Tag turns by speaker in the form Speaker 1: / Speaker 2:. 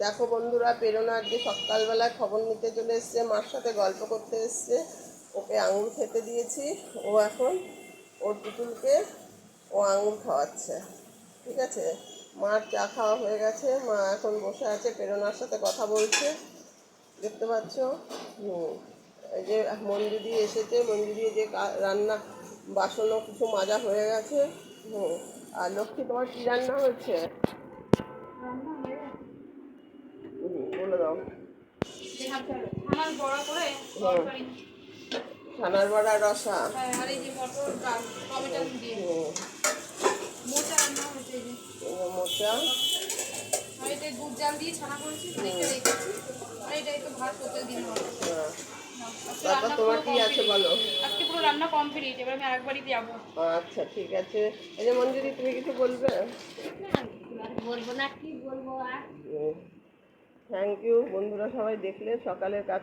Speaker 1: দেখো বন্ধুরা, প্রেরণা আজকে সকালবেলায় খবর নিতে চলে এসছে, মার সাথে গল্প করতে এসছে। ওকে আঙুর খেতে দিয়েছি, ও এখন ওর পুতুলকে ও আঙুর খাওয়াচ্ছে। ঠিক আছে, মার চা খাওয়া হয়ে গেছে, মা এখন বসে আছে প্রেরণার সাথে কথা বলছে, দেখতে পাচ্ছ। এই যে মঞ্জুদি এসেছে, মঞ্জুদি যে রান্না বাসনও কিছু মাজা হয়ে গেছে। আর লক্ষ্মী, তোমার কী রান্না হয়েছে বলে দাও। ছানার বড়া রসা, মোচা,
Speaker 2: দুধ জাল দিয়ে ছানা করেছি, ভাত প্রত্যেক দিন।
Speaker 1: তারপর তোমার কি আছে বলো।
Speaker 2: আজকে পুরো রান্না কমপ্লিট, এবার আমি আরেকবারই যাবো।
Speaker 1: আচ্ছা ঠিক আছে। এই যে মঞ্জুরি, তুমি কিছু বলবে?
Speaker 2: বলবো না, কি বলবো আর।
Speaker 1: থ্যাংক ইউ বন্ধুরা, সবাই দেখলে সকালের কাজ।